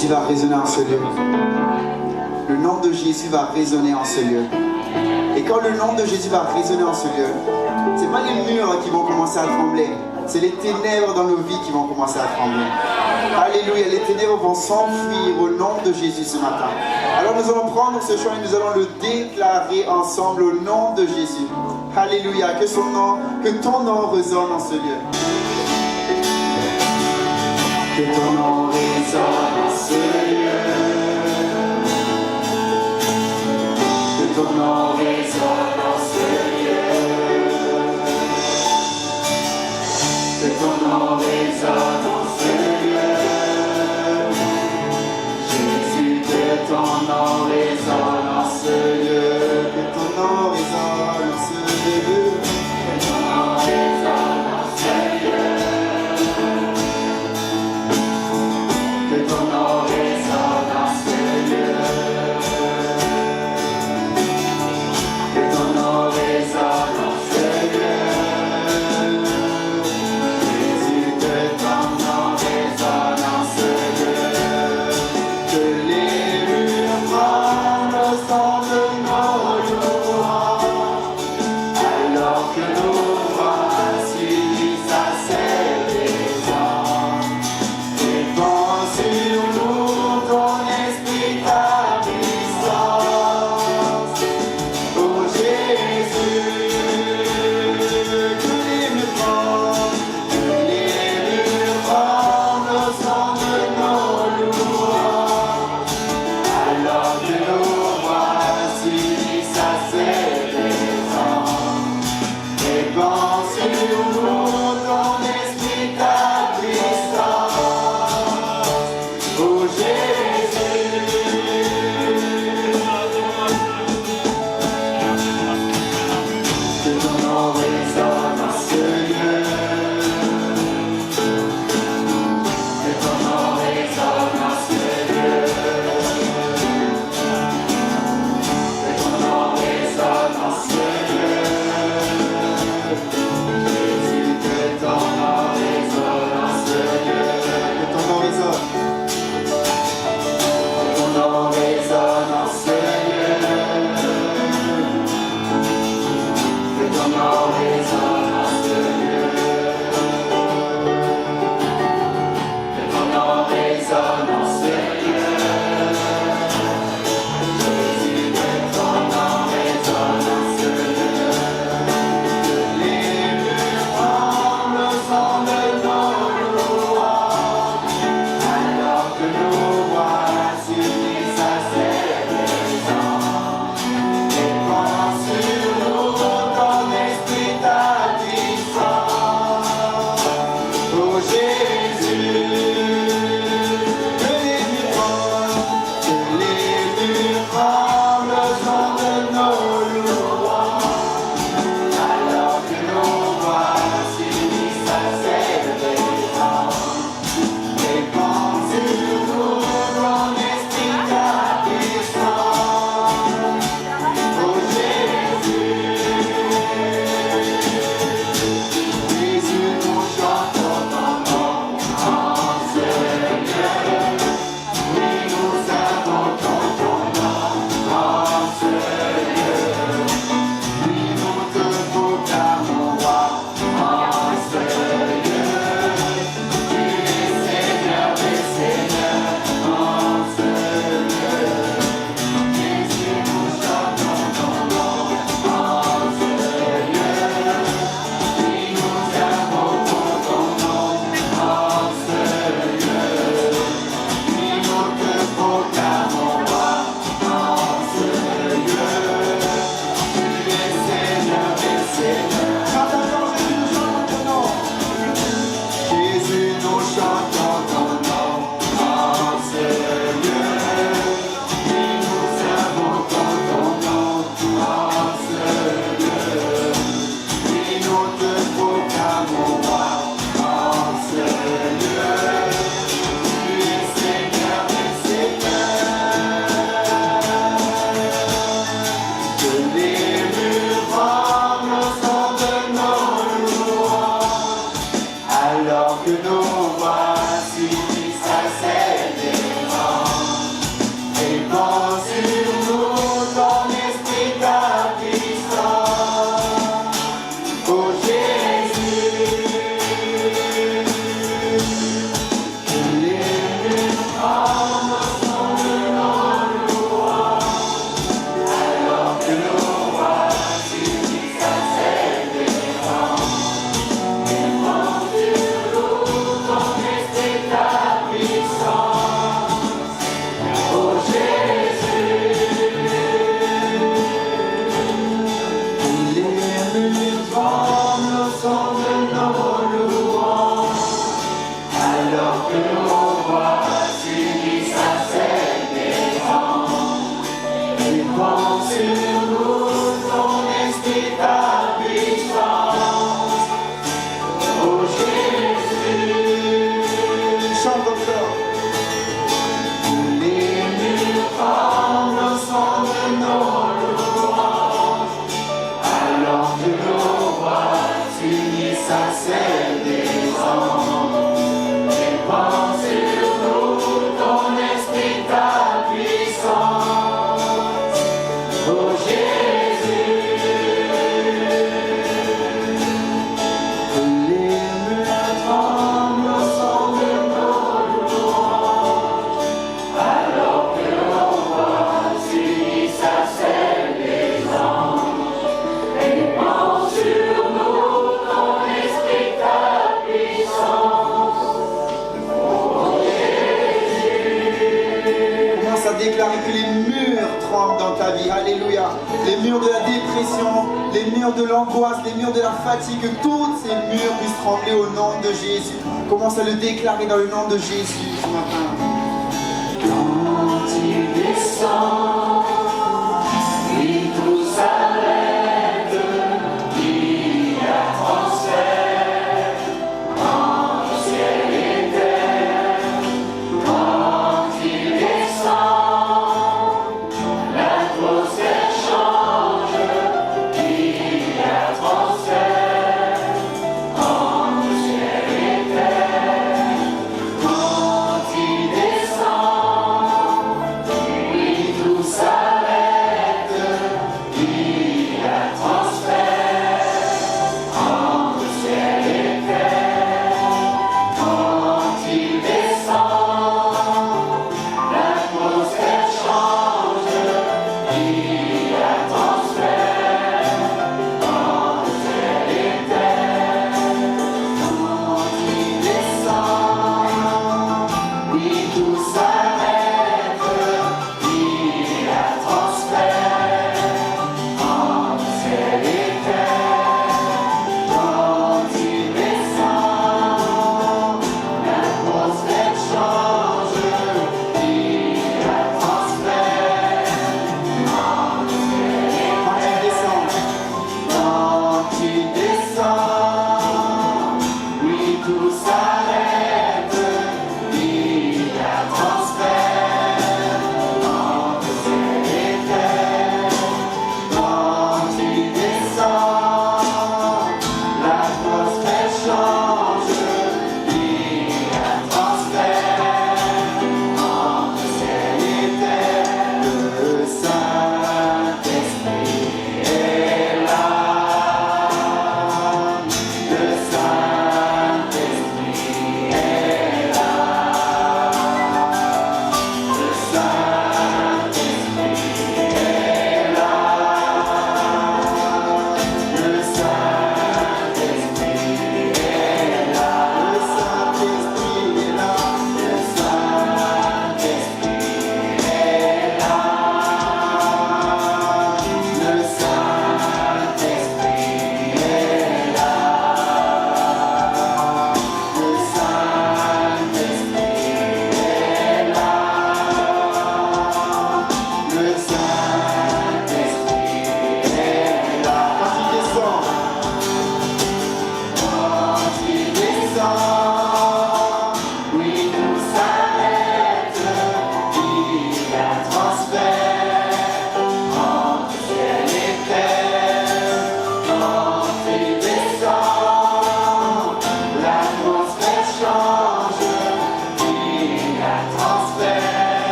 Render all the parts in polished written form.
Jésus va résonner en ce lieu. Le nom de Jésus va résonner en ce lieu. Et quand le nom de Jésus va résonner en ce lieu, ce n'est pas les murs qui vont commencer à trembler, c'est les ténèbres dans nos vies qui vont commencer à trembler. Alléluia, les ténèbres vont s'enfuir au nom de Jésus ce matin. Alors nous allons prendre ce chant et nous allons le déclarer ensemble au nom de Jésus. Alléluia, que son nom, que ton nom résonne en ce lieu. Que ton nom résonne en ce lieu. Que ton nom résonne en ce lieu. Que ton nom résonne en ce lieu. Jésus, que ton nom résonne en ce lieu. Que ton nom résonne en ce lieu. Que ton nom résonne en ce lieu. Que ton nom résonne en ce lieu. Que ton nom résonne en ce lieu. Jésus, que ton nom résonne en ce lieu. Que les murs tremblent au son de nos louanges, alors que nos voix s'unissent à celles des anges. Répand sur nous ton esprit, ta puissance. Ô Jésus, que les murs tremblent au son de nos louanges, alors que nos voix s'unissent à celles des anges. Répand sur nous ton esprit, ta puissance. Ô Jésus, que ton nom résonne en ce lieu. Que ton nom résonne en ce lieu. Que ton nom résonne en ce lieu. Jésus, que ton nom résonne en ce lieu. Que ton nom résonne. Que ton nom résonne en ce lieu. Que ton nom résonne en ce lieu. Que ton nom résonne en ce lieu. Jésus, que ton nom résonne en ce lieu. Que les murs tremblent au son de nos louanges, alors que nos voix s'unissent à celles des anges. Répand sur nous ton esprit, ta puissance. Ô Jésus, que les murs tremblent au son de nos louanges, alors que nos voix s'unissent à celles des anges. Répand sur nous ton esprit, ta puissance. Ô Jésus, Jésus, nous chantons ton nom en ce lieu. Oui, nous invoquons ton nom Répand sur nous ton esprit, ta puissance. Oh Jésus, chante encore. Les murs tremblent au son de nos louanges, alors que nos voix s'unissent à celles des anges. Répand sur nous ton esprit, ta puissance. Oh Jésus, que les murs tremblent au son de nos louanges, alors que nos voix s'unissent à celles des anges. Répand sur nous ton esprit, ta puissance. Oh Jésus. Commence à déclarer que les murs tremblent dans ta vie. Alléluia. Les murs de la dépression, les murs de l'angoisse, les murs de la fatigue, que tous ces murs puissent trembler au nom de Jésus. Commence à le déclarer dans le nom de Jésus ce matin. Quand il descend, oui, tout s'arrête, il y a transfert entre ciel et terre. Quand il descend, l'atmosphère change, il y a transfert entre ciel et terre. Quand il descend, oui, tout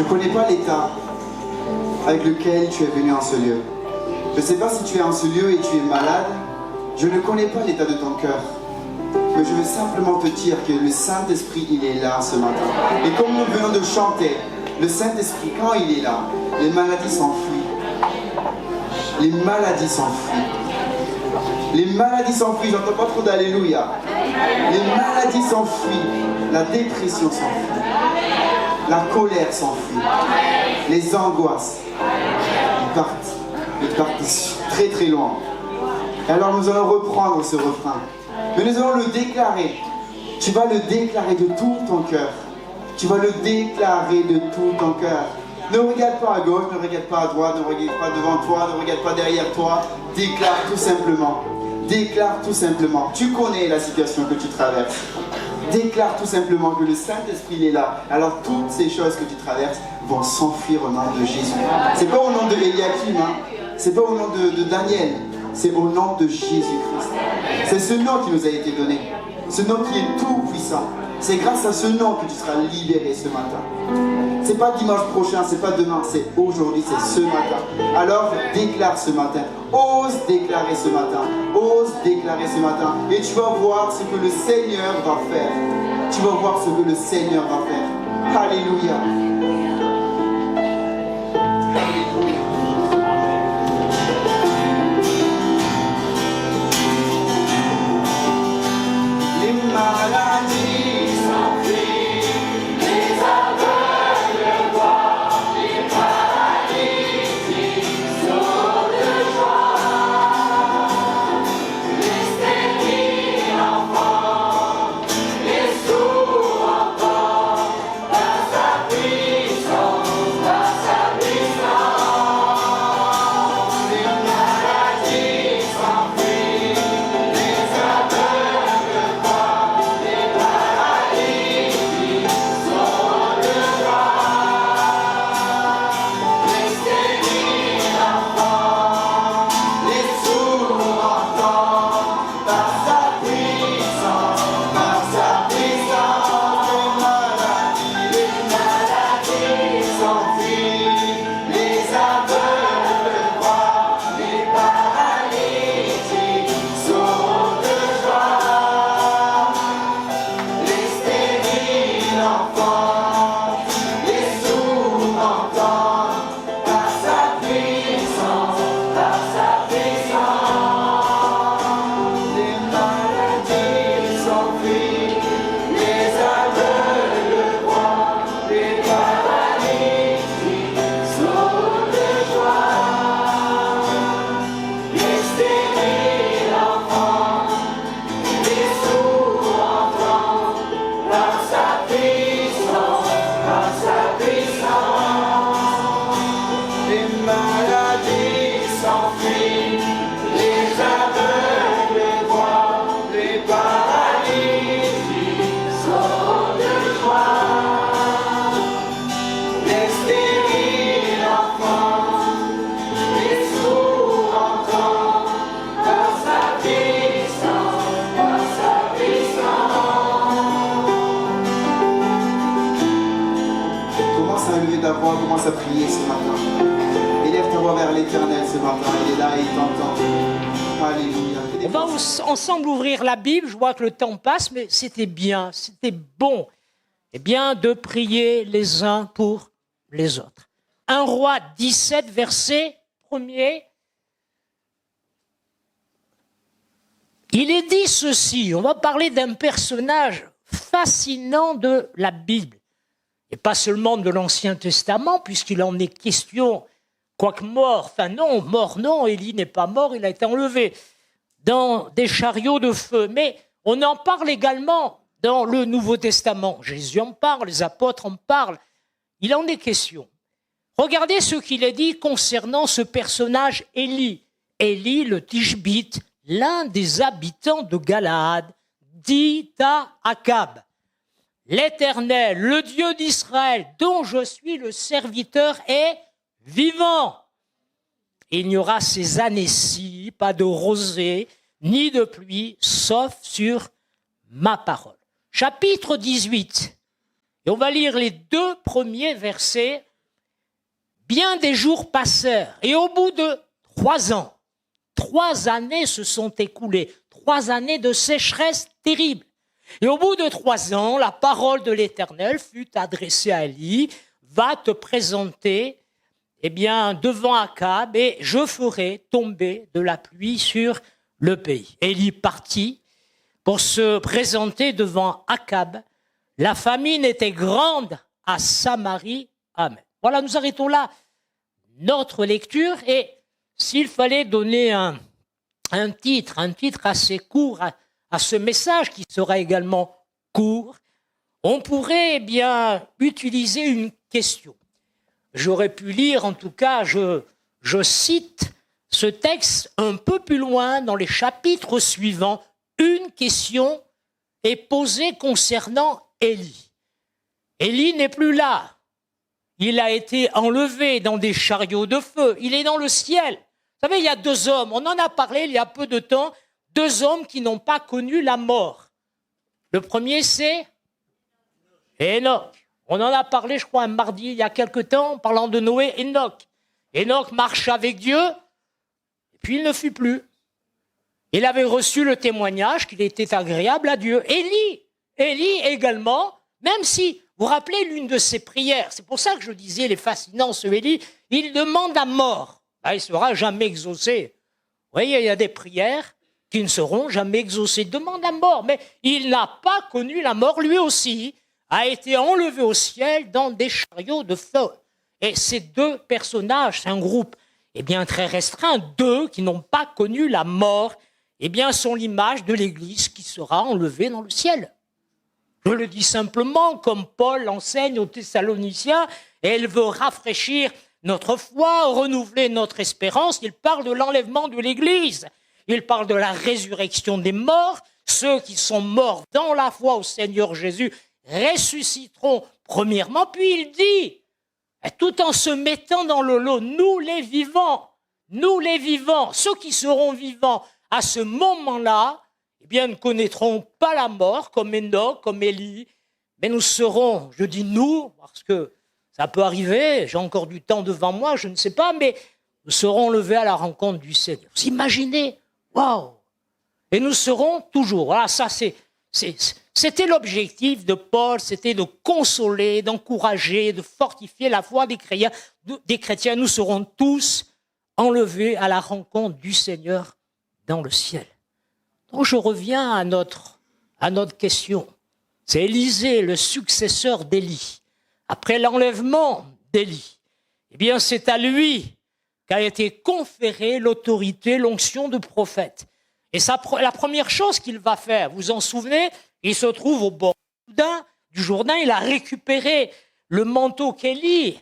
Je ne connais pas l'état avec lequel tu es venu en ce lieu. Je ne sais pas si tu es en ce lieu et tu es malade. Je ne connais pas l'état de ton cœur. Mais je veux simplement te dire que le Saint-Esprit, il est là ce matin. Et comme nous venons de chanter, le Saint-Esprit, quand il est là, les maladies s'enfuient. Les maladies s'enfuient. Les maladies s'enfuient, j'entends pas trop d'alléluia. Les maladies s'enfuient. La dépression s'enfuit. La colère s'enfuit. Les angoisses, ils partent très très loin. Et alors nous allons reprendre ce refrain. Mais nous allons le déclarer. Tu vas le déclarer de tout ton cœur. Tu vas le déclarer de tout ton cœur. Ne regarde pas à gauche, ne regarde pas à droite, ne regarde pas devant toi, ne regarde pas derrière toi. Déclare tout simplement. Déclare tout simplement. Tu connais la situation que tu traverses. Déclare tout simplement que le Saint-Esprit est là. Alors toutes ces choses que tu traverses vont s'enfuir au nom de Jésus. C'est pas au nom de Eliakim, hein. C'est pas au nom de Daniel. C'est au nom de Jésus-Christ. C'est ce nom qui nous a été donné. Ce nom qui est tout puissant. C'est grâce à ce nom que tu seras libéré ce matin. C'est pas dimanche prochain, c'est pas demain, c'est aujourd'hui, c'est ce matin. Alors déclare ce matin. Ose déclarer ce matin. Ose déclarer ce matin. Et tu vas voir ce que le Seigneur va faire. Tu vas voir ce que le Seigneur va faire. Alléluia. Alléluia. Les maladies s'enfuient, les aveugles voient, les paralytiques sautent de joie, les stériles enfants, les sourds entendent, par sa puissance, par sa puissance. Les maladies s'enfuient, les aveugles voient, les paralytiques sautent de joie, les stériles enfants, les sourds entendent, par sa puissance, les maladies s'enfuient, les aveugles voient, les paralytiques sautent de joie, les stériles enfants, les sourds entendent, par sa puissance, les maladies s'enfuient, les aveugles voient, les paralytiques sautent de joie, les stériles enfants, les sourds entendent, par sa puissance, les maladies s'enfuient, les aveugles voient, les paralytiques sautent de joie, les stériles enfants, les sourds entendent, par sa puissance, Commence à élever ta voix, commence à prier ce matin. Élève ta voix vers l'Éternel ce matin. Il est là et il t'entend. Alléluia. On va ensemble ouvrir la Bible. Je vois que le temps passe, mais c'était bien, c'était bon. Et bien de prier les uns pour les autres. 1 Roi 17, verset 1er. Il est dit ceci, on va parler d'un personnage fascinant de la Bible. Et pas seulement de l'Ancien Testament, puisqu'il en est question, quoique mort, enfin non, mort non, Élie n'est pas mort, il a été enlevé dans des chariots de feu. Mais on en parle également dans le Nouveau Testament. Jésus en parle, les apôtres en parlent. Il en est question. Regardez ce qu'il est dit concernant ce personnage Élie. Élie le Tishbite, l'un des habitants de Galaad, dit à Akab: l'Éternel, le Dieu d'Israël, dont je suis le serviteur, est vivant. Il n'y aura ces années-ci pas de rosée, ni de pluie, sauf sur ma parole. Chapitre 18. Et on va lire les 2 premiers versets bien des jours passèrent, et au bout de 3 ans, 3 années se sont écoulées, 3 années de sécheresse terrible. Et au bout de 3 ans, la parole de l'Éternel fut adressée à Élie, va te présenter devant Akab, et je ferai tomber de la pluie sur le pays. Élie partit pour se présenter devant Akab. La famine était grande à Samarie. Amen. Voilà, nous arrêtons là notre lecture, et s'il fallait donner un titre assez court à ce message, qui sera également court, on pourrait utiliser une question. J'aurais pu lire, en tout cas, je cite ce texte un peu plus loin dans les chapitres suivants. Une question est posée concernant Élie. Élie n'est plus là. Il a été enlevé dans des chariots de feu. Il est dans le ciel. Vous savez, il y a 2 hommes, on en a parlé il y a peu de temps, 2 hommes qui n'ont pas connu la mort. Le premier, c'est Enoch. On en a parlé, je crois, un mardi, il y a quelque temps, en parlant de Noé, Enoch. Enoch marche avec Dieu, et puis il ne fut plus. Il avait reçu le témoignage qu'il était agréable à Dieu. Élie également, même si, vous vous rappelez l'une de ses prières, c'est pour ça que je disais, il est fascinant ce Élie, il demande la mort. Il ne sera jamais exaucé. Vous voyez, il y a des prières qui ne seront jamais exaucées. Il demande la mort, mais il n'a pas connu la mort, lui aussi a été enlevé au ciel dans des chariots de feu. Et ces 2 personnages, c'est un groupe très restreint, 2 qui n'ont pas connu la mort, sont l'image de l'Église qui sera enlevée dans le ciel. Je le dis simplement, comme Paul enseigne aux Thessaloniciens, et elle veut rafraîchir notre foi, renouveler notre espérance. Il parle de l'enlèvement de l'Église. Il parle de la résurrection des morts. Ceux qui sont morts dans la foi au Seigneur Jésus ressusciteront premièrement. Puis il dit, tout en se mettant dans le lot, nous les vivants, ceux qui seront vivants à ce moment-là, ne connaîtront pas la mort comme Enoch, comme Élie, mais nous serons, je dis nous, parce que ça peut arriver, j'ai encore du temps devant moi, je ne sais pas, mais nous serons levés à la rencontre du Seigneur. Vous imaginez? Waouh! Et nous serons toujours. Voilà, ça c'était l'objectif de Paul, c'était de consoler, d'encourager, de fortifier la foi des chrétiens. Nous serons tous enlevés à la rencontre du Seigneur dans le ciel. Donc je reviens à notre question. C'est Élisée, le successeur d'Élie. Après l'enlèvement d'Élie, c'est à lui qu'a été conférée l'autorité, l'onction de prophète. Et la première chose qu'il va faire, vous vous en souvenez, il se trouve au bord du Jourdain, il a récupéré le manteau qu'Élie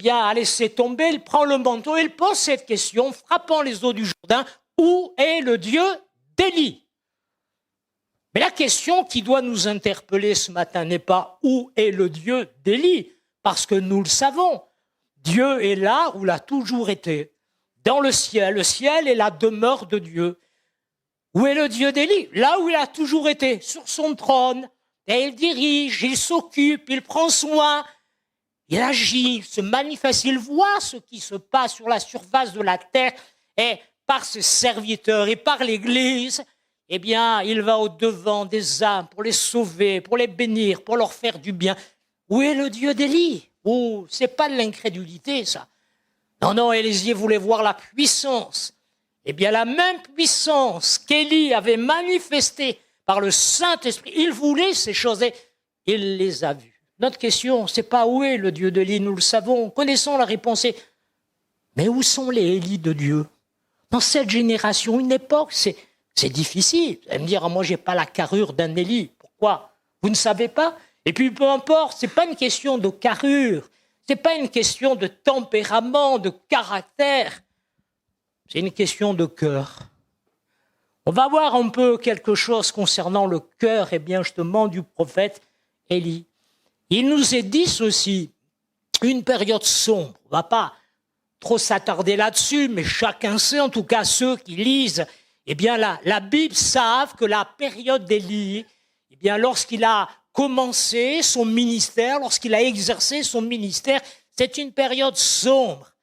a laissé tomber, il prend le manteau et il pose cette question, frappant les eaux du Jourdain, où est le Dieu d'Élie? Mais la question qui doit nous interpeller ce matin n'est pas où est le Dieu d'Élie, parce que nous le savons. Dieu est là où il a toujours été, dans le ciel. Le ciel est la demeure de Dieu. Où est le Dieu d'Élie? Là où il a toujours été, sur son trône. Et il dirige, il s'occupe, il prend soin, il agit, il se manifeste, il voit ce qui se passe sur la surface de la terre. Et par ses serviteurs et par l'Église, il va au-devant des âmes pour les sauver, pour les bénir, pour leur faire du bien. Où est le Dieu d'Élie? Oh, c'est pas de l'incrédulité, ça. Non, Élisée voulait voir la puissance. La même puissance qu'Élie avait manifestée par le Saint-Esprit, il voulait ces choses et il les a vues. Notre question, c'est pas où est le Dieu d'Élie, nous le savons, connaissons la réponse. Mais où sont les Élis de Dieu? Dans cette génération, une époque, c'est difficile. Vous allez me dire, moi, j'ai pas la carrure d'un Élie. Pourquoi? Vous ne savez pas? Et puis, peu importe, c'est pas une question de carrure, c'est pas une question de tempérament, de caractère. C'est une question de cœur. On va voir un peu quelque chose concernant le cœur, justement, du prophète Élie. Il nous est dit ceci, une période sombre. On ne va pas trop s'attarder là-dessus, mais chacun sait, en tout cas ceux qui lisent, la Bible savent que la période d'Élie, lorsqu'il a commencé son ministère, lorsqu'il a exercé son ministère, C'est une période sombre.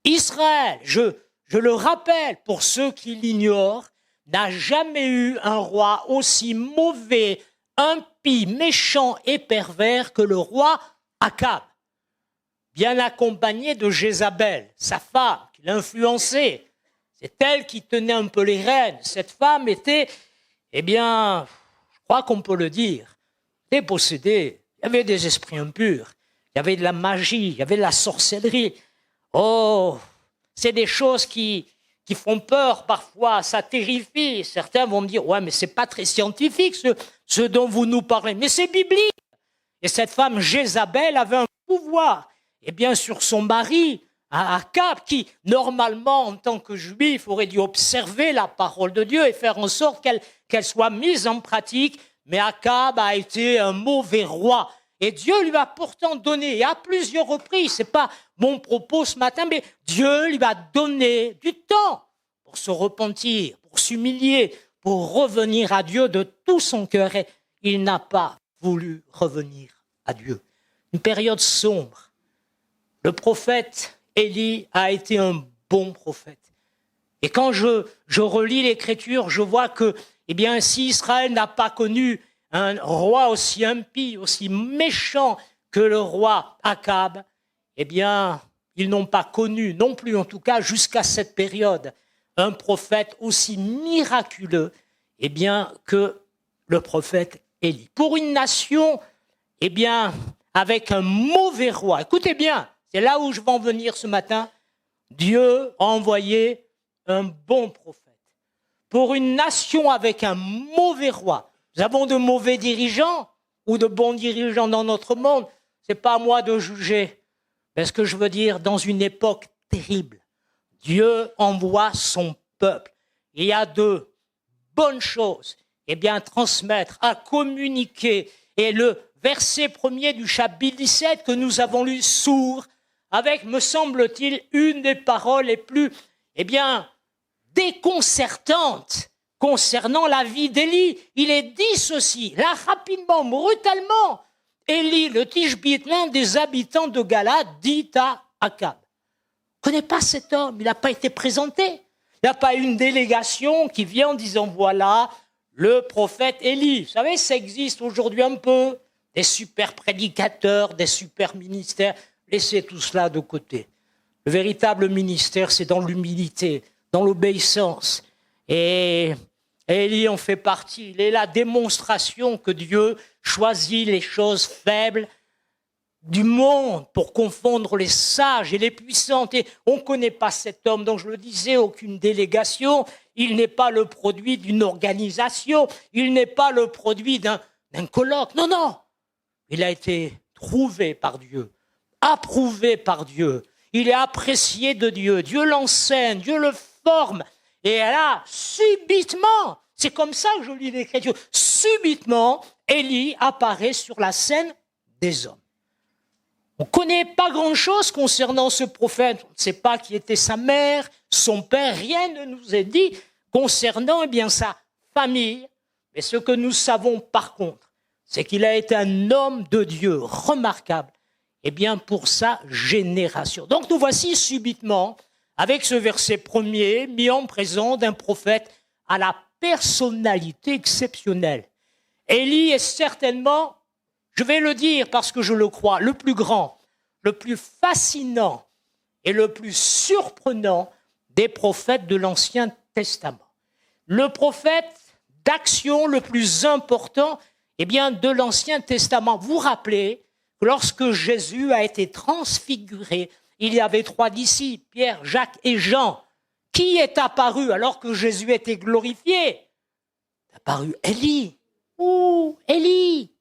Israël, je le rappelle pour ceux qui l'ignorent, n'a jamais eu un roi aussi mauvais, impie, méchant et pervers que le roi Akab, bien accompagné de Jézabel, sa femme, qui l'influençait. C'est elle qui tenait un peu les rênes. Cette femme était, je crois qu'on peut le dire, dépossédée. Il y avait des esprits impurs, il y avait de la magie, il y avait de la sorcellerie. Oh, c'est des choses qui font peur parfois, ça terrifie. Certains vont me dire, ouais, mais c'est pas très scientifique ce dont vous nous parlez, mais c'est biblique. Et cette femme Jézabel avait un pouvoir, sur son mari, Akab, qui normalement, en tant que juif, aurait dû observer la parole de Dieu et faire en sorte qu'elle soit mise en pratique. Mais Akab a été un mauvais roi. Et Dieu lui a pourtant donné, et à plusieurs reprises, c'est pas mon propos ce matin, mais Dieu lui a donné du temps pour se repentir, pour s'humilier, pour revenir à Dieu de tout son cœur. Et il n'a pas voulu revenir à Dieu. Une période sombre. Le prophète Élie a été un bon prophète. Et quand je relis l'Écriture, je vois que, si Israël n'a pas connu un roi aussi impie, aussi méchant que le roi Akab, ils n'ont pas connu, non plus en tout cas jusqu'à cette période, un prophète aussi miraculeux que le prophète Élie. Pour une nation, avec un mauvais roi, écoutez bien, c'est là où je vais en venir ce matin, Dieu a envoyé un bon prophète. Pour une nation avec un mauvais roi, nous avons de mauvais dirigeants ou de bons dirigeants dans notre monde. Ce n'est pas à moi de juger. Mais ce que je veux dire, dans une époque terrible, Dieu envoie son peuple. Il y a de bonnes choses à transmettre, à communiquer. Et le verset 1er du chapitre 17 que nous avons lu s'ouvre avec, me semble-t-il, une des paroles les plus déconcertantes concernant la vie d'Élie. Il est dit ceci, là rapidement, brutalement, Élie, le Tishbite, l'un des habitants de Galade, dit à Akab. On ne connaît pas cet homme, il n'a pas été présenté. Il n'y a pas une délégation qui vient en disant voilà le prophète Élie. Vous savez, ça existe aujourd'hui un peu, des super prédicateurs, des super ministères. Laissez tout cela de côté. Le véritable ministère, c'est dans l'humilité, dans l'obéissance. Et Élie en fait partie. Il est la démonstration que Dieu choisit les choses faibles du monde pour confondre les sages et les puissants. Et on ne connaît pas cet homme, donc je le disais, aucune délégation. Il n'est pas le produit d'une organisation. Il n'est pas le produit d'un colloque. Non, non. Il a été trouvé par Dieu, approuvé par Dieu. Il est apprécié de Dieu. Dieu l'enseigne, Dieu le forme. Et là, subitement, c'est comme ça que je lis l'Écriture, subitement, Élie apparaît sur la scène des hommes. On ne connaît pas grand-chose concernant ce prophète. On ne sait pas qui était sa mère, son père, rien ne nous est dit concernant sa famille. Mais ce que nous savons par contre, c'est qu'il a été un homme de Dieu remarquable pour sa génération. Donc nous voici subitement avec ce verset 1er, mis en présence d'un prophète à la personnalité exceptionnelle. Élie est certainement, je vais le dire parce que je le crois, le plus grand, le plus fascinant et le plus surprenant des prophètes de l'Ancien Testament. Le prophète d'action le plus important de l'Ancien Testament. Vous vous rappelez que lorsque Jésus a été transfiguré, il y avait 3 disciples, Pierre, Jacques et Jean. Qui est apparu alors que Jésus était glorifié? Est apparu Élie. Ouh, Élie,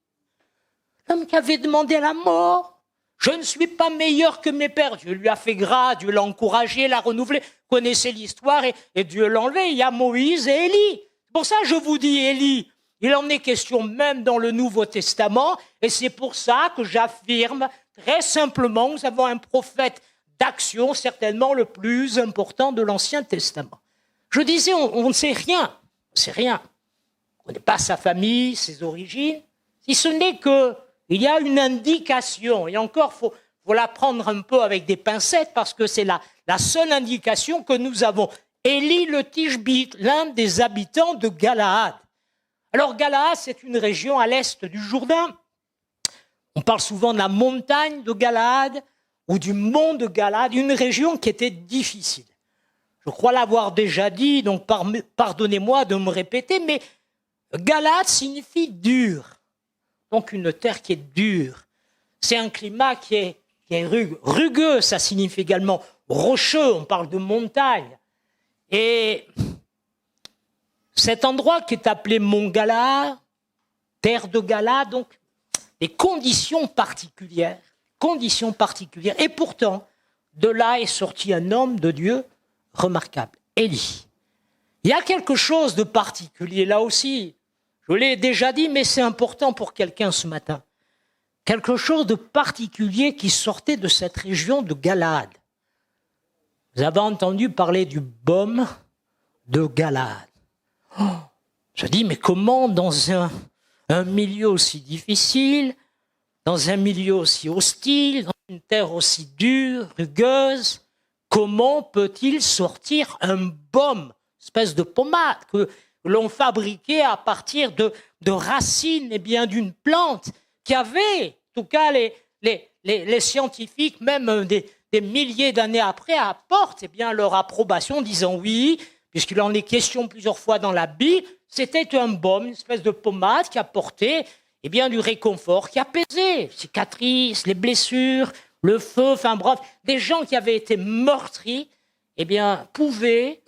l'homme qui avait demandé la mort. Je ne suis pas meilleur que mes pères. Dieu lui a fait grâce, Dieu l'a encouragé, l'a renouvelé. Vous connaissez l'histoire et Dieu l'a enlevé. Il y a Moïse et Élie. C'est pour ça que je vous dis Élie. Il en est question même dans le Nouveau Testament. Et c'est pour ça que j'affirme très simplement que nous avons un prophète d'action, certainement le plus important de l'Ancien Testament. Je disais, on ne sait rien. On ne sait rien. On ne connaît pas sa famille, ses origines, si ce n'est qu'il y a une indication. Et encore, faut la prendre un peu avec des pincettes parce que c'est la seule indication que nous avons. Élie le Tishbite, l'un des habitants de Galaad. Alors Galaad, c'est une région à l'est du Jourdain. On parle souvent de la montagne de Galaad ou du mont de Galaad, une région qui était difficile. Je crois l'avoir déjà dit, donc pardonnez-moi de me répéter, mais Galaad signifie dur, donc une terre qui est dure. C'est un climat qui est rugueux. Rugueux, ça signifie également rocheux, on parle de montagne. Et cet endroit qui est appelé Mont Galaad, terre de Galaad, donc des conditions particulières. Et pourtant, de là est sorti un homme de Dieu remarquable, Élie. Il y a quelque chose de particulier là aussi. Je l'ai déjà dit, mais c'est important pour quelqu'un ce matin. Quelque chose de particulier qui sortait de cette région de Galaad. Vous avez entendu parler du baume de Galaad. Oh, je dis, mais comment dans un milieu aussi difficile, dans un milieu aussi hostile, dans une terre aussi dure, rugueuse, comment peut-il sortir un baume, espèce de pommade que l'on fabriquait à partir de racines d'une plante qui avait, en tout cas les scientifiques, même des milliers d'années après, apportent leur approbation, disant oui, puisqu'il en est question plusieurs fois dans la Bible, c'était un baume, une espèce de pommade qui apportait du réconfort, qui apaisait les cicatrices, les blessures, le feu, enfin bref, des gens qui avaient été meurtris, pouvaient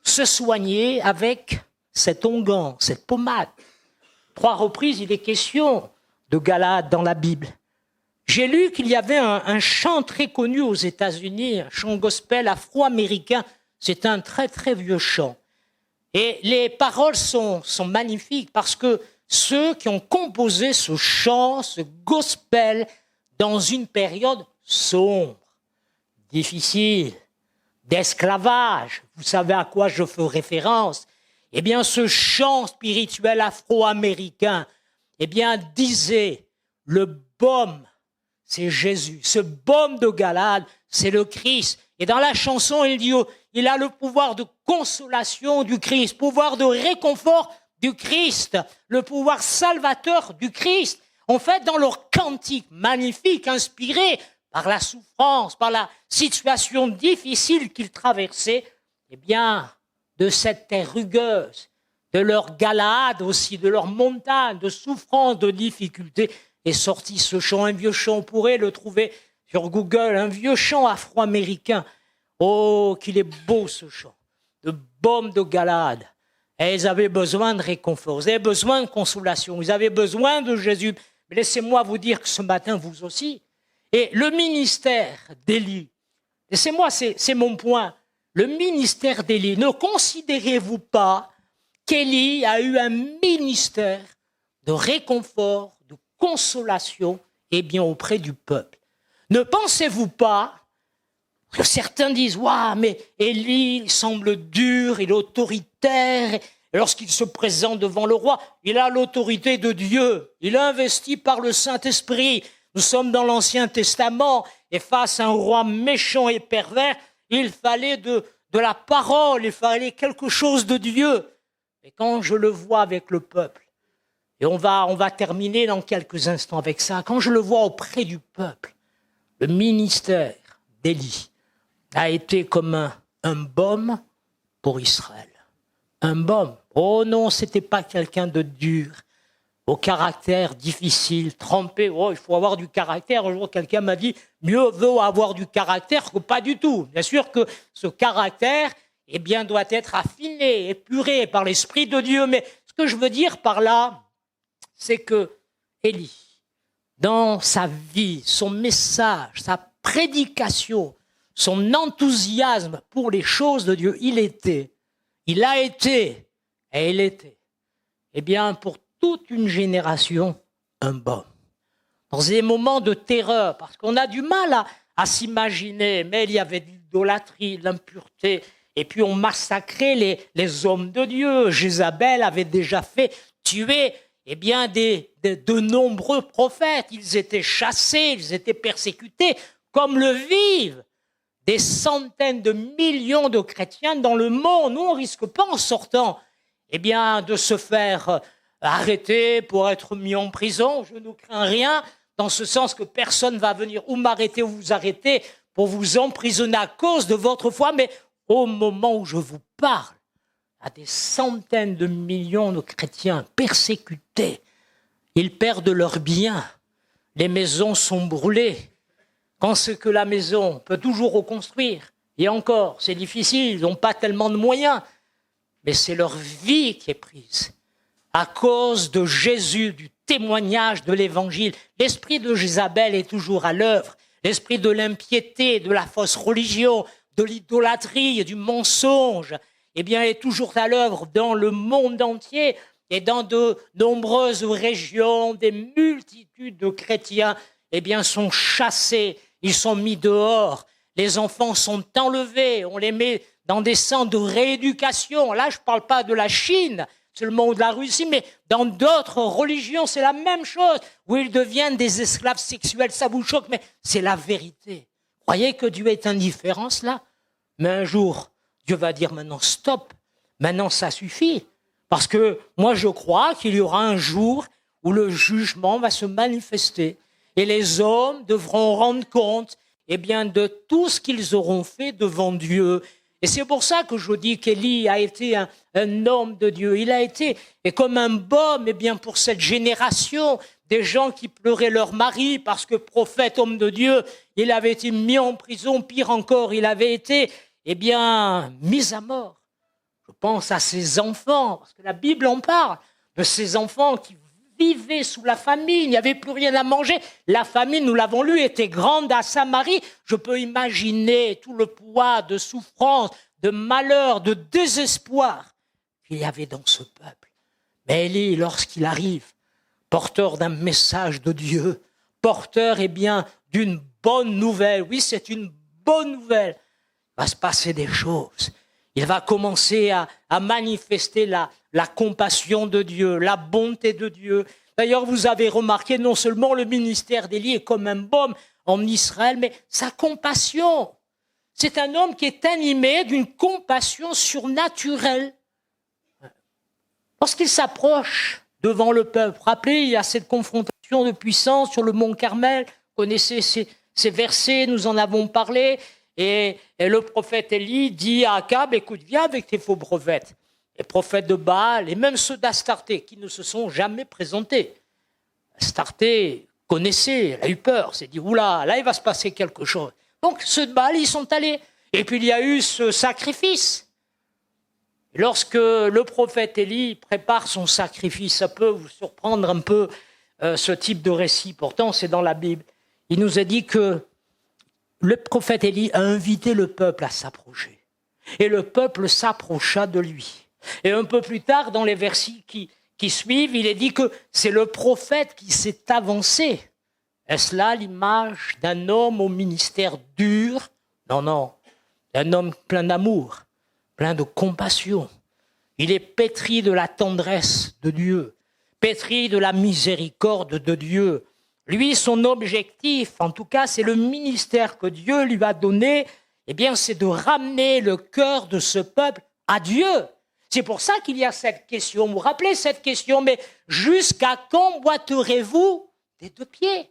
se soigner avec cet onguent, cette pommade. 3 reprises, il est question de Galaad dans la Bible. J'ai lu qu'il y avait un chant très connu aux États-Unis, un chant gospel afro-américain. C'est un très très vieux chant. Et les paroles sont magnifiques parce que ceux qui ont composé ce chant, ce gospel, dans une période sombre, difficile, d'esclavage, vous savez à quoi je fais référence, ce chant spirituel afro-américain, disait, le baume, c'est Jésus, ce baume de Galaad, c'est le Christ. Et dans la chanson, il dit, il a le pouvoir de consolation du Christ, pouvoir de réconfort du Christ, le pouvoir salvateur du Christ. En fait, dans leur cantique magnifique, inspiré par la souffrance, par la situation difficile qu'ils traversaient, de cette terre rugueuse, de leur Galaad aussi, de leur montagne, de souffrance, de difficultés, est sorti ce chant, un vieux chant, on pourrait le trouver sur Google, un vieux chant afro-américain. Oh, qu'il est beau ce chant, de baume de Galaad. Et ils avaient besoin de réconfort, ils avaient besoin de consolation, ils avaient besoin de Jésus. Mais laissez-moi vous dire que ce matin, vous aussi. Et le ministère d'Élie, laissez-moi, c'est mon point, le ministère d'Élie, ne considérez-vous pas qu'Élie a eu un ministère de réconfort, de consolation, auprès du peuple? Ne pensez-vous pas que certains disent « Waouh, mais Élie, il semble dur, il est autoritaire. Et lorsqu'il se présente devant le roi, il a l'autorité de Dieu. Il est investi par le Saint-Esprit. Nous sommes dans l'Ancien Testament et face à un roi méchant et pervers, il fallait de la parole, il fallait quelque chose de Dieu. Et quand je le vois avec le peuple, et on va terminer dans quelques instants avec ça, quand je le vois auprès du peuple, le ministère d'Élie a été comme un baume pour Israël. Un baume. Oh non, c'était pas quelqu'un de dur, au caractère difficile, trempé. Oh, il faut avoir du caractère. Un jour, quelqu'un m'a dit, mieux vaut avoir du caractère que pas du tout. Bien sûr que ce caractère, doit être affiné, épuré par l'Esprit de Dieu. Mais ce que je veux dire par là, c'est que Élie, dans sa vie, son message, sa prédication, son enthousiasme pour les choses de Dieu, il a été, et il était, pour toute une génération, un baume. Dans des moments de terreur, parce qu'on a du mal à s'imaginer, mais il y avait de l'idolâtrie, de l'impureté, et puis on massacrait les hommes de Dieu. Jézabel avait déjà fait tuer de nombreux prophètes. Ils étaient chassés, ils étaient persécutés. comme le vivent des centaines de millions de chrétiens dans le monde. Nous, on ne risque pas en sortant de se faire arrêter pour être mis en prison. Je ne crains rien, dans ce sens que personne ne va venir ou m'arrêter ou vous arrêter pour vous emprisonner à cause de votre foi. Mais au moment où je vous parle, à des centaines de millions de chrétiens persécutés, ils perdent leurs biens, les maisons sont brûlées. Quand c'est que la maison peut toujours reconstruire, et encore, c'est difficile, ils n'ont pas tellement de moyens, mais c'est leur vie qui est prise. À cause de Jésus, du témoignage de l'Évangile, l'esprit de Jézabel est toujours à l'œuvre, l'esprit de l'impiété, de la fausse religion, de l'idolâtrie et du mensonge, est toujours à l'œuvre dans le monde entier et dans de nombreuses régions, des multitudes de chrétiens sont chassés, ils sont mis dehors, les enfants sont enlevés, on les met dans des centres de rééducation. Là, je ne parle pas de la Chine seulement ou de la Russie, mais dans d'autres religions, c'est la même chose, où ils deviennent des esclaves sexuels. Ça vous choque, mais c'est la vérité. Croyez que Dieu est indifférent, là? Mais un jour, Dieu va dire maintenant stop, maintenant ça suffit. Parce que moi, je crois qu'il y aura un jour où le jugement va se manifester. Et les hommes devront rendre compte de tout ce qu'ils auront fait devant Dieu. Et c'est pour ça que je dis qu'Élie a été un homme de Dieu. Il a été comme un baume pour cette génération, des gens qui pleuraient leur mari parce que prophète, homme de Dieu, il avait été mis en prison. Pire encore, il avait été mis à mort. Je pense à ses enfants, parce que la Bible en parle, de ces enfants qui vivaient sous la famine, il n'y avait plus rien à manger. La famine, nous l'avons lu, était grande à Samarie. Je peux imaginer tout le poids de souffrance, de malheur, de désespoir qu'il y avait dans ce peuple. Mais Élie, lorsqu'il arrive, porteur d'un message de Dieu, porteur d'une bonne nouvelle, oui, c'est une bonne nouvelle, il va se passer des choses. Il va commencer à manifester la compassion de Dieu, la bonté de Dieu. D'ailleurs, vous avez remarqué, non seulement le ministère d'Élie est comme un baume en Israël, mais sa compassion. C'est un homme qui est animé d'une compassion surnaturelle. Lorsqu'il s'approche devant le peuple, rappelez, il y a cette confrontation de puissance sur le mont Carmel. Vous connaissez ces versets, nous en avons parlé. Et le prophète Élie dit à Akab, écoute, viens avec tes faux prophètes. Les prophètes de Baal et même ceux d'Astarté qui ne se sont jamais présentés. Astarté connaissait, elle a eu peur, s'est dit, oula, là il va se passer quelque chose. Donc ceux de Baal, ils sont allés. Et puis il y a eu ce sacrifice. Et lorsque le prophète Élie prépare son sacrifice, ça peut vous surprendre un peu ce type de récit, pourtant c'est dans la Bible. Il nous a dit que le prophète Élie a invité le peuple à s'approcher. Et le peuple s'approcha de lui. Et un peu plus tard, dans les versets qui suivent, il est dit que c'est le prophète qui s'est avancé. Est-ce là l'image d'un homme au ministère dur? Non, d'un homme plein d'amour, plein de compassion. Il est pétri de la tendresse de Dieu, pétri de la miséricorde de Dieu. Lui, son objectif, en tout cas, c'est le ministère que Dieu lui a donné, c'est de ramener le cœur de ce peuple à Dieu. C'est pour ça qu'il y a cette question. Vous vous rappelez cette question, mais jusqu'à quand boiterez-vous des deux pieds?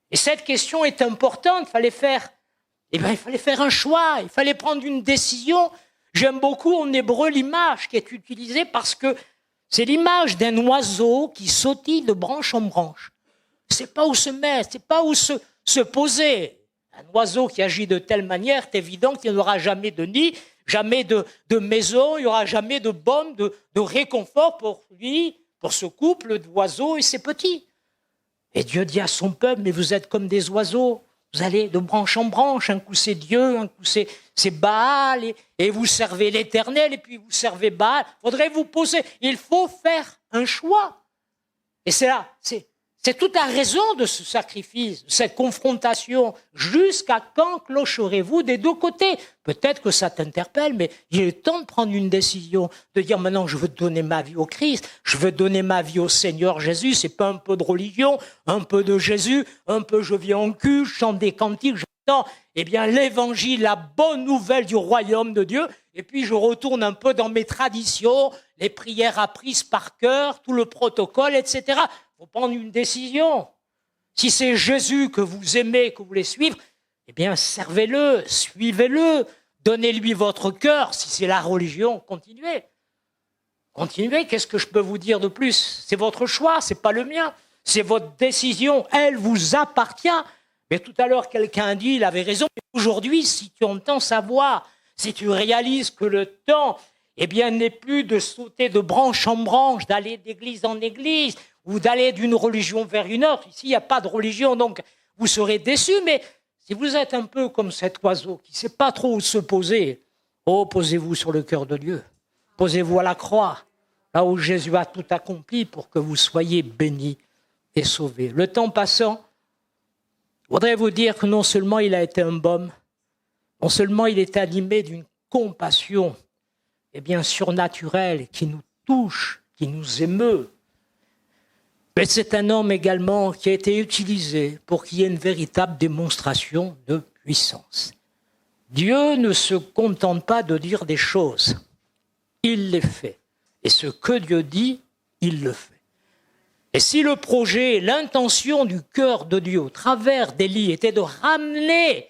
Et cette question est importante, il fallait faire un choix, il fallait prendre une décision. J'aime beaucoup en hébreu l'image qui est utilisée parce que c'est l'image d'un oiseau qui sautille de branche en branche. Il ne sait pas où se mettre, il ne sait pas où se poser. Un oiseau qui agit de telle manière, c'est évident qu'il n'y aura jamais de nid, jamais de maison, il n'y aura jamais de baume, de réconfort pour lui, pour ce couple d'oiseaux et ses petits. Et Dieu dit à son peuple, mais vous êtes comme des oiseaux, vous allez de branche en branche, un coup c'est Dieu, un coup c'est Baal, et vous servez l'Éternel, et puis vous servez Baal. Faudrait vous poser, il faut faire un choix. Et c'est là, c'est toute la raison de ce sacrifice, de cette confrontation. Jusqu'à quand clocherez-vous des deux côtés? Peut-être que ça t'interpelle, mais il est temps de prendre une décision, de dire maintenant je veux donner ma vie au Christ, je veux donner ma vie au Seigneur Jésus. C'est pas un peu de religion, un peu de Jésus, un peu je viens en culte, je chante des cantiques, je temps, eh bien, l'évangile, la bonne nouvelle du royaume de Dieu. Et puis, je retourne un peu dans mes traditions, les prières apprises par cœur, tout le protocole, etc. Il faut prendre une décision. Si c'est Jésus que vous aimez, que vous voulez suivre, eh bien, servez-le, suivez-le, donnez-lui votre cœur. Si c'est la religion, continuez. Continuez, qu'est-ce que je peux vous dire de plus? C'est votre choix, c'est pas le mien. C'est votre décision, elle vous appartient. Mais tout à l'heure, quelqu'un dit, il avait raison. Aujourd'hui, si tu entends sa voix, si tu réalises que le temps, eh bien, n'est plus de sauter de branche en branche, d'aller d'église en église, ou d'aller d'une religion vers une autre. Ici, il n'y a pas de religion, donc vous serez déçus. Mais si vous êtes un peu comme cet oiseau qui ne sait pas trop où se poser, oh, posez-vous sur le cœur de Dieu. Posez-vous à la croix, là où Jésus a tout accompli pour que vous soyez bénis et sauvés. Le temps passant, je voudrais vous dire que non seulement il a été un baume, non seulement il est animé d'une compassion eh bien, surnaturelle qui nous touche, qui nous émeut, mais c'est un homme également qui a été utilisé pour qu'il y ait une véritable démonstration de puissance. Dieu ne se contente pas de dire des choses, il les fait. Et ce que Dieu dit, il le fait. Et si le projet, l'intention du cœur de Dieu au travers d'Élie était de ramener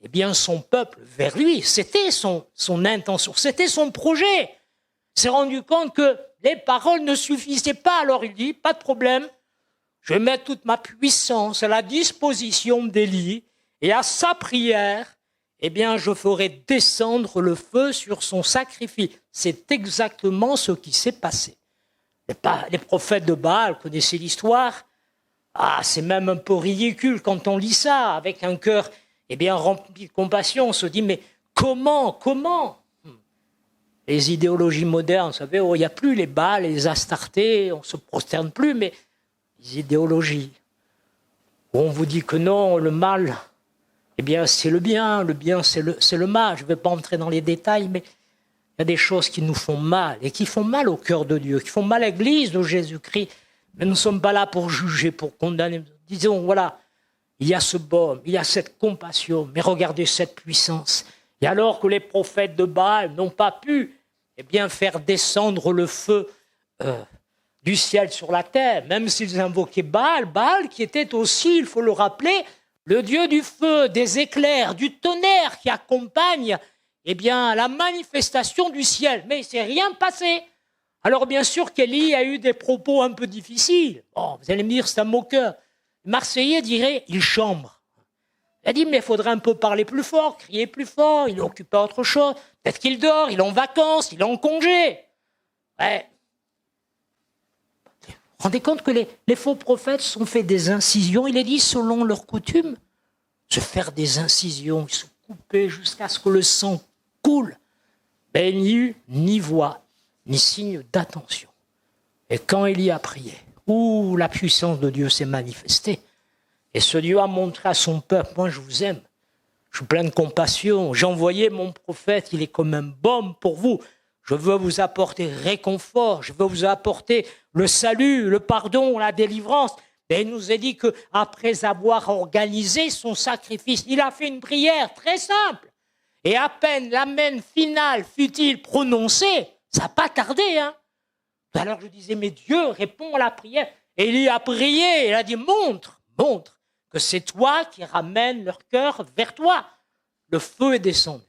eh bien, son peuple vers lui, c'était son intention, c'était son projet. Il s'est rendu compte que les paroles ne suffisaient pas. Alors il dit, pas de problème, je vais mettre toute ma puissance à la disposition d'Élie et à sa prière, eh bien, je ferai descendre le feu sur son sacrifice. C'est exactement ce qui s'est passé. Les prophètes de Baal connaissaient l'histoire. Ah, c'est même un peu ridicule quand on lit ça, avec un cœur eh bien, rempli de compassion. On se dit, mais comment Les idéologies modernes, vous savez, il n'y a plus les Baals, les Astartés, on ne se prosterne plus, mais les idéologies où on vous dit que non, le mal, eh bien, c'est le bien c'est le mal. Je ne vais pas entrer dans les détails, mais il y a des choses qui nous font mal et qui font mal au cœur de Dieu, qui font mal à l'Église de Jésus-Christ. Mais nous ne sommes pas là pour juger, pour condamner. Disons, voilà, il y a ce baume, il y a cette compassion, mais regardez cette puissance. Et alors que les prophètes de Baal n'ont pas pu eh bien, faire descendre le feu du ciel sur la terre, même s'ils invoquaient Baal qui était aussi, il faut le rappeler, le dieu du feu, des éclairs, du tonnerre qui accompagne eh bien, la manifestation du ciel. Mais il ne s'est rien passé. Alors bien sûr qu'Élie a eu des propos un peu difficiles. Bon, vous allez me dire, c'est un moqueur. Le Marseillais dirait, il chambre. Il a dit, mais il faudrait un peu parler plus fort, crier plus fort, il est occupé à autre chose. Peut-être qu'il dort, il est en vacances, il est en congé. Ouais. Vous vous rendez compte que les faux prophètes se sont fait des incisions, il est dit, selon leur coutume, se faire des incisions, se couper jusqu'à ce que le sang coule. Mais il n'y eut ni voix, ni signe d'attention. Et quand Élie a prié, la puissance de Dieu s'est manifestée. Et ce Dieu a montré à son peuple, moi je vous aime, je suis plein de compassion, j'ai envoyé mon prophète, il est comme un baume pour vous. Je veux vous apporter réconfort, je veux vous apporter le salut, le pardon, la délivrance. Et il nous a dit qu'après avoir organisé son sacrifice, il a fait une prière très simple. Et à peine l'amen final fut-il prononcé, ça n'a pas tardé. Alors je disais, mais Dieu répond à la prière. Et il a prié, il a dit, montre que c'est toi qui ramènes leur cœur vers toi. Le feu est descendu.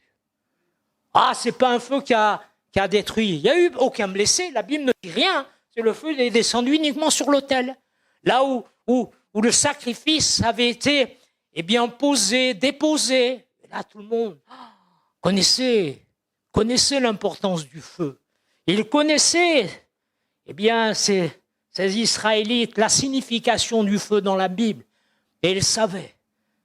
Ah, c'est pas un feu qui a détruit. Il n'y a eu aucun blessé, la Bible ne dit rien. C'est le feu qui est descendu uniquement sur l'autel. Là où le sacrifice avait été eh bien, posé, déposé. Et là, tout le monde connaissait l'importance du feu. Il connaissait eh bien, ces Israélites, la signification du feu dans la Bible. Et il savait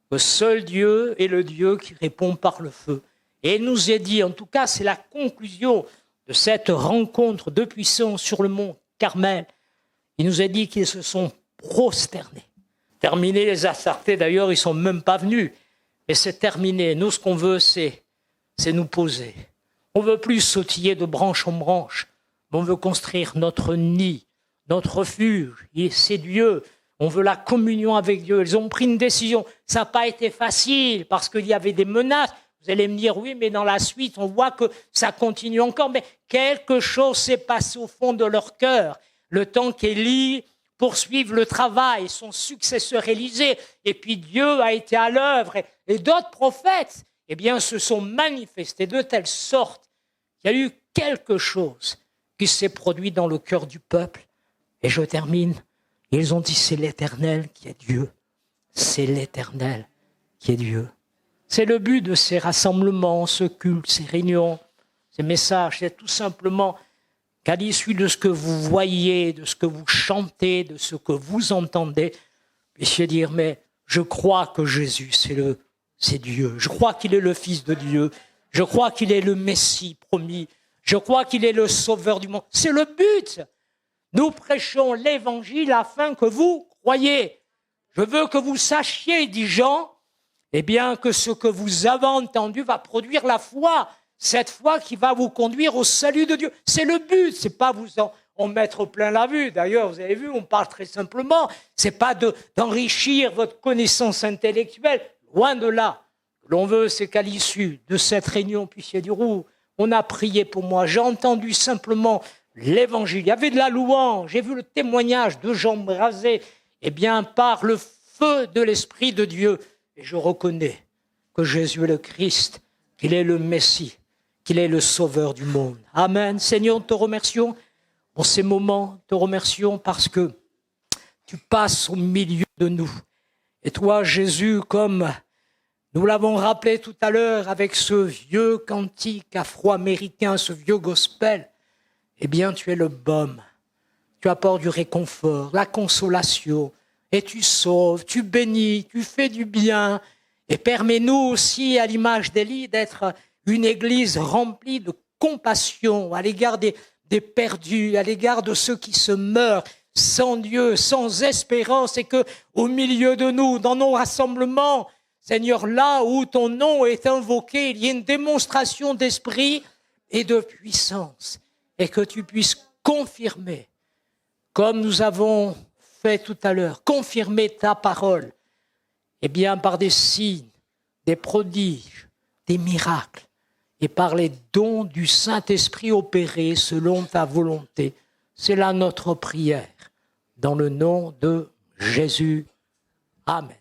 que seul Dieu est le Dieu qui répond par le feu. Et il nous a dit, en tout cas, c'est la conclusion de cette rencontre de puissance sur le mont Carmel. Il nous a dit qu'ils se sont prosternés. Terminé les Astartés, d'ailleurs, ils ne sont même pas venus. Et c'est terminé. Nous, ce qu'on veut, c'est nous poser. On ne veut plus sautiller de branche en branche. On veut construire notre nid, notre refuge. Et c'est Dieu on veut la communion avec Dieu. Ils ont pris une décision. Ça n'a pas été facile parce qu'il y avait des menaces. Vous allez me dire, oui, mais dans la suite, on voit que ça continue encore. Mais quelque chose s'est passé au fond de leur cœur. Le temps qu'Élie poursuive le travail, son successeur Élisée, et puis Dieu a été à l'œuvre, et d'autres prophètes, eh bien, se sont manifestés de telle sorte qu'il y a eu quelque chose qui s'est produit dans le cœur du peuple. Et je termine. Ils ont dit, c'est l'Éternel qui est Dieu. C'est l'Éternel qui est Dieu. C'est le but de ces rassemblements, ce culte, ces réunions, ces messages. C'est tout simplement qu'à l'issue de ce que vous voyez, de ce que vous chantez, de ce que vous entendez, puissiez dire, mais je crois que Jésus, c'est Dieu. Je crois qu'il est le Fils de Dieu. Je crois qu'il est le Messie promis. Je crois qu'il est le Sauveur du monde. C'est le but. Nous prêchons l'Évangile afin que vous croyiez. Je veux que vous sachiez, dit Jean, eh bien, que ce que vous avez entendu va produire la foi. Cette foi qui va vous conduire au salut de Dieu. C'est le but, c'est pas vous en mettre plein la vue. D'ailleurs, vous avez vu, on parle très simplement. C'est pas d'enrichir votre connaissance intellectuelle. Loin de là. Ce que l'on veut, c'est qu'à l'issue de cette réunion, puissiez dire, on a prié pour moi. J'ai entendu simplement l'Évangile. Il y avait de la louange. J'ai vu le témoignage de Jean Brazé. Eh bien, par le feu de l'Esprit de Dieu. Et je reconnais que Jésus est le Christ, qu'il est le Messie, qu'il est le Sauveur du monde. Amen. Seigneur, nous te remercions pour ces moments. Te remercions parce que tu passes au milieu de nous. Et toi, Jésus, comme nous l'avons rappelé tout à l'heure avec ce vieux cantique afro-américain, ce vieux gospel, eh bien, tu es le baume. Tu apportes du réconfort, la consolation, et tu sauves, tu bénis, tu fais du bien. Et permets-nous aussi, à l'image d'Élie, d'être une église remplie de compassion à l'égard des perdus, à l'égard de ceux qui se meurent sans Dieu, sans espérance, et que au milieu de nous, dans nos rassemblements, Seigneur, là où ton nom est invoqué, il y ait une démonstration d'esprit et de puissance, et que tu puisses confirmer, comme nous avons fait tout à l'heure, confirmer ta parole, eh bien par des signes, des prodiges, des miracles, et par les dons du Saint-Esprit opérés selon ta volonté. C'est là notre prière, dans le nom de Jésus. Amen.